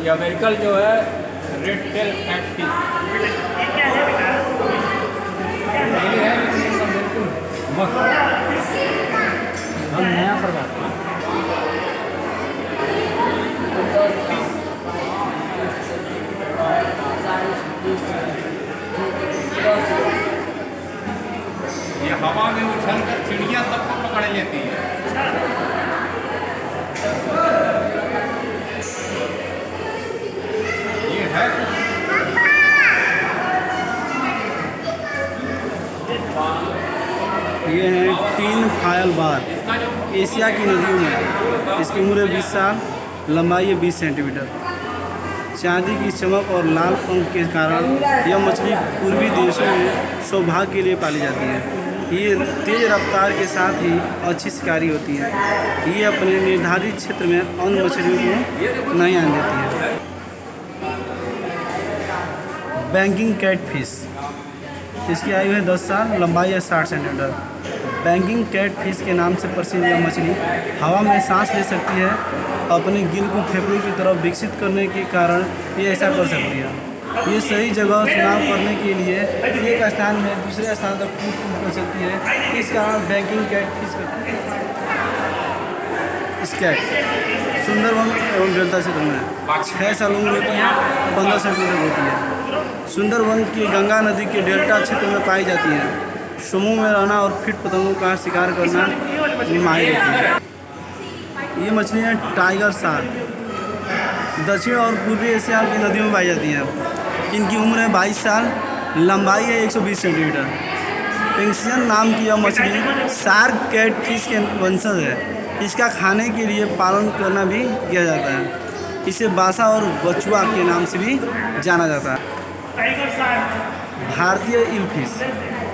ये अमेरिकन जो है रेड टेल कैटफिश है, बिल्कुल मस्त। हम नया प्रकार ये हवा में उछलकर चिड़िया तक को पकड़ लेती है। ये है ये हैं तीन फायल बार एशिया की नदियों में। इसकी उम्र है 20 साल, लंबाई है 20 सेंटीमीटर। चांदी की चमक और लाल पंख के कारण यह मछली पूर्वी देशों में सौभाग्य के लिए पाली जाती है। ये तेज़ रफ्तार के साथ ही अच्छी शिकारी होती है। ये अपने निर्धारित क्षेत्र में अन्य मछलियों को नहीं आने देती है। बैंकिंग कैटफिश, इसकी आयु है 10 साल, लंबाई है 60 सेंटीमीटर। बैंकिंग कैटफिश के नाम से प्रसिद्ध यह मछली हवा में सांस ले सकती है। अपने गिल को फेफड़ों की तरफ विकसित करने के कारण ये ऐसा कर सकती है। ये सही जगह चुनाव करने के लिए एक स्थान में दूसरे स्थान तक कूद कर सकती है। इस कारण बैंकिंग कैटफिश स्कैट सुंदरवन एवं डेल्टा क्षेत्र में 6 साल उम्र होती है, 15 सेंटीमीटर होती है। सुंदरवन की गंगा नदी के डेल्टा क्षेत्र में पाई जाती है। समूह में रहना और कीट पतंगों का शिकार करना माहिर होती है। ये मछली है टाइगर शार्क, दक्षिण और पूर्वी एशिया की नदियों में पाई जाती है। इनकी उम्र है 22 साल, लंबाई है 120 सेंटीमीटर। पेंक्सियन नाम की यह मछली शार्क कैटफिश के वंशज है। इसका खाने के लिए पालन करना भी किया जाता है। इसे बासा और बचुआ के नाम से भी जाना जाता है। भारतीय इलफिश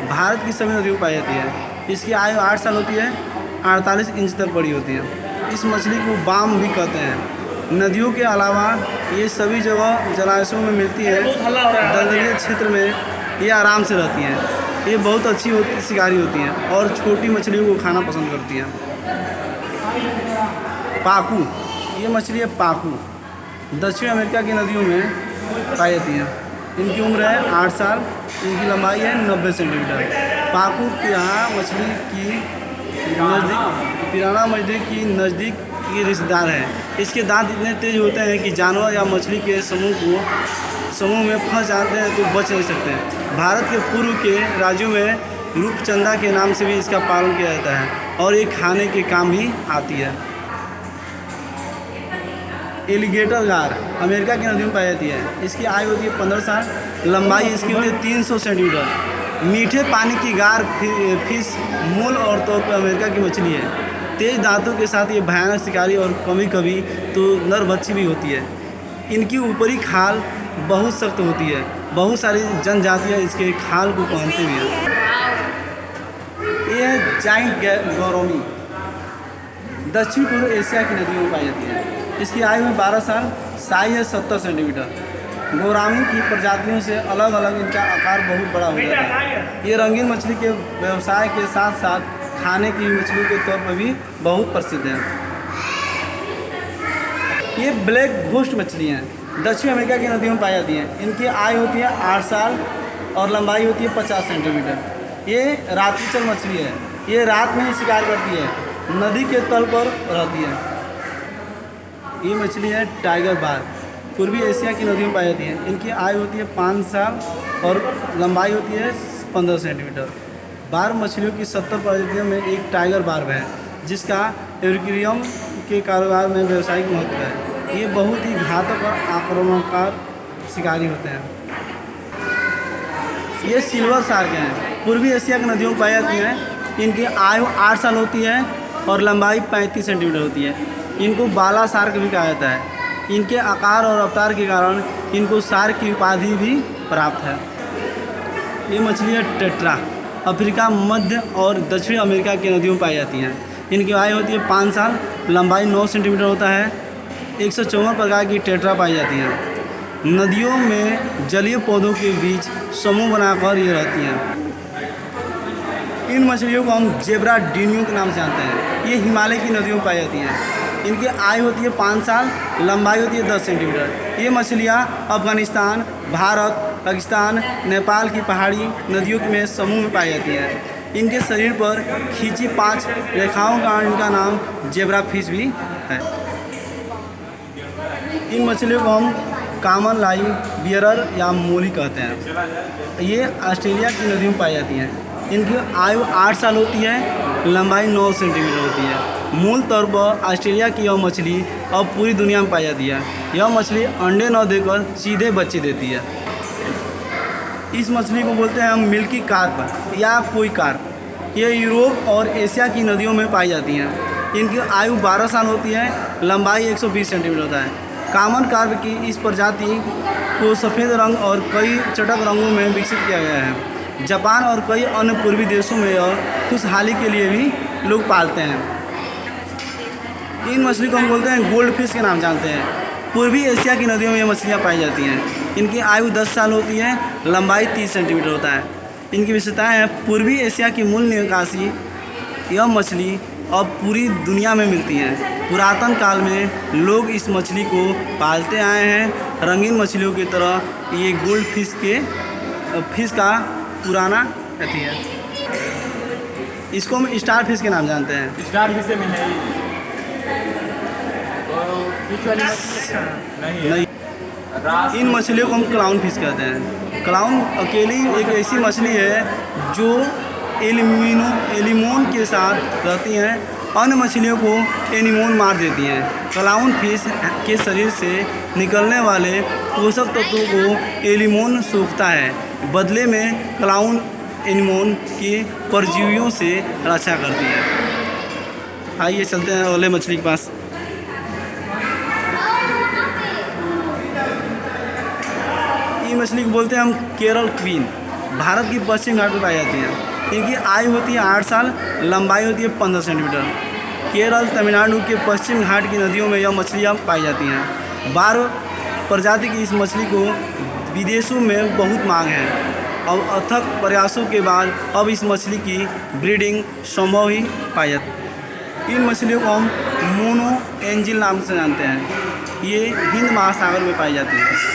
भारत की सभी नदियों में पाई जाती है। इसकी आयु 8 साल होती है, 48 इंच तक बड़ी होती है। इस मछली को बाम भी कहते हैं। नदियों के अलावा ये सभी जगह जलाशयों में मिलती है। दलदली क्षेत्र में ये आराम से रहती हैं। ये बहुत अच्छी शिकारी होती हैं और छोटी मछलियों को खाना पसंद करती हैं। पाकू, ये मछली है पाकू, दक्षिण अमेरिका की नदियों में पाई जाती है। इनकी उम्र है 8 साल, इनकी लंबाई है 90 सेंटीमीटर। पाकू पिराना मछली की नज़दीक की रिश्तेदार है। इसके दांत इतने तेज होते हैं कि जानवर या मछली के समूह में फंस जाते हैं तो बच नहीं सकते। भारत के पूर्व के राज्यों में रूपचंदा के नाम से भी इसका पालन किया जाता है और ये खाने के काम भी आती है। एलिगेटर गार अमेरिका की नदियों में पाई जाती है। इसकी आयु होती है 15 साल, लंबाई इसकी होती है 300 सेंटीमीटर। मीठे पानी की गार फिश मूल और तौर पर अमेरिका की मछली है। तेज दांतों के साथ ये भयानक शिकारी और कभी कभी तो नरभक्षी भी होती है। इनकी ऊपरी खाल बहुत सख्त होती है। बहुत सारी जनजातियाँ इसके खाल को पहनते भी हैं। ये है जाइंट गौरोमी, दक्षिण पूर्व एशिया की नदियों में पाई जाती है। इसकी आयु है 12 साल, साइज है 70 सेंटीमीटर। गौरामी की प्रजातियों से अलग अलग इनका आकार बहुत बड़ा हो जाता है। ये रंगीन मछली के व्यवसाय के साथ साथ खाने की मछलियों के तौर पर भी बहुत प्रसिद्ध है। ये ब्लैक घोस्ट मछली हैं, दक्षिण अमेरिका की नदियों में पाई जाती हैं। इनकी आयु होती है 8 साल और लंबाई होती है 50 सेंटीमीटर। ये रात्रिचर मछली है। ये रात में ही शिकार करती है, नदी के तल पर रहती है। ये मछली है टाइगर बार, पूर्वी एशिया की नदियों में पाई जाती है। इनकी आयु होती है 5 साल और लंबाई होती है 15 सेंटीमीटर। बार मछलियों की 70 प्रजातियों में एक टाइगर बार है, जिसका एक्वेरियम के कारोबार में व्यावसायिक महत्व है। ये बहुत ही घातक और आक्रामककार शिकारी होते हैं। ये सिल्वर शार्क हैं, पूर्वी एशिया की नदियों में पाई जाती हैं। इनकी आयु 8 साल होती है और लंबाई 35 सेंटीमीटर होती है। इनको बाला शार्क भी कहा जाता है। इनके आकार और रफ्तार के कारण इनको शार्क की उपाधि भी प्राप्त है। ये मछली है टेट्रा। अफ्रीका, मध्य और दक्षिण अमेरिका की नदियों में पाई जाती हैं। इनकी आयु होती है 5 साल, लंबाई 9 सेंटीमीटर होता है। 154 प्रकार की टेट्रा पाई जाती हैं। नदियों में जलीय पौधों के बीच समूह बनाकर ये रहती हैं। इन मछलियों को हम जेब्रा डिनियो के नाम से जानते हैं। ये हिमालय की नदियों में पाई जाती हैं। इनकी आयु होती है 5 साल, लंबाई होती है 10 सेंटीमीटर। ये मछलियाँ अफगानिस्तान, भारत, पाकिस्तान, नेपाल की पहाड़ी नदियों में समूह में पाई जाती हैं। इनके शरीर पर खींची 5 रेखाओं का इनका नाम जेब्रा फिश भी है। इन मछलियों को हम कॉमन लाइन बियरर या मोली कहते हैं। ये ऑस्ट्रेलिया की नदियों में पाई जाती हैं। इनकी आयु 8 साल होती है, लंबाई 9 सेंटीमीटर होती है। मूल तौर पर ऑस्ट्रेलिया की यह मछली अब पूरी दुनिया में पाई जाती है। यह मछली अंडे न देकर सीधे बच्चे देती है। इस मछली को बोलते हैं हम मिल्की कार्प या कोई कार्प। ये यूरोप और एशिया की नदियों में पाई जाती हैं। इनकी आयु 12 साल होती है, लंबाई 120 सेंटीमीटर होता है। कॉमन कार्प की इस प्रजाति को सफ़ेद रंग और कई चटक रंगों में विकसित किया गया है। जापान और कई अन्य पूर्वी देशों में यह खुशहाली के लिए भी लोग पालते हैं। इन मछली को हम बोलते हैं गोल्ड फिश के नाम जानते हैं। पूर्वी एशिया की नदियों में ये मछलियाँ पाई जाती हैं। इनकी आयु 10 साल होती है, लंबाई 30 सेंटीमीटर होता है। इनकी विशेषताएं हैं पूर्वी एशिया की मूल निवासी यह मछली अब पूरी दुनिया में मिलती है। पुरातन काल में लोग इस मछली को पालते आए हैं। रंगीन मछलियों की तरह ये गोल्ड फिश का पुराना अति है। इसको हम स्टार फिश के नाम जानते हैं। स्टार फिश में है नहीं। इन मछलियों को हम क्लाउन फिश कहते हैं। क्लाउन अकेली एक ऐसी मछली है जो एलिमोन के साथ रहती हैं। अन्य मछलियों को एनिमोन मार देती हैं। क्लाउन फिश के शरीर से निकलने वाले पोषक तत्वों को एलिमोन सोखता है। बदले में क्लाउन एनिमोन के परजीवियों से रक्षा करती है। आइए चलते हैं अगले मछली के पास। ये मछली को बोलते हैं हम केरल क्वीन। भारत की पश्चिम घाट में पाई जाती हैं। इनकी आयु होती है 8 साल, लंबाई होती है 15 सेंटीमीटर। केरल, तमिलनाडु के पश्चिम घाट की नदियों में यह मछलियाँ पाई जाती हैं। 12 प्रजाति की इस मछली को विदेशों में बहुत मांग है। अब अथक प्रयासों के बाद अब इस मछली की ब्रीडिंग संभव ही पाई जाती है। इन मछलियों को हम मोनो एंजिल नाम से जानते हैं। ये हिंद महासागर में पाई जाती है।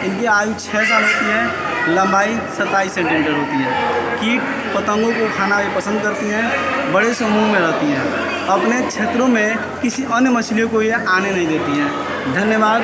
इनकी आयु 6 साल होती है, लंबाई 27 सेंटीमीटर होती है। कीट पतंगों को खाना भी पसंद करती हैं। बड़े समूह में रहती हैं। अपने क्षेत्रों में किसी अन्य मछलियों को ये आने नहीं देती हैं। धन्यवाद।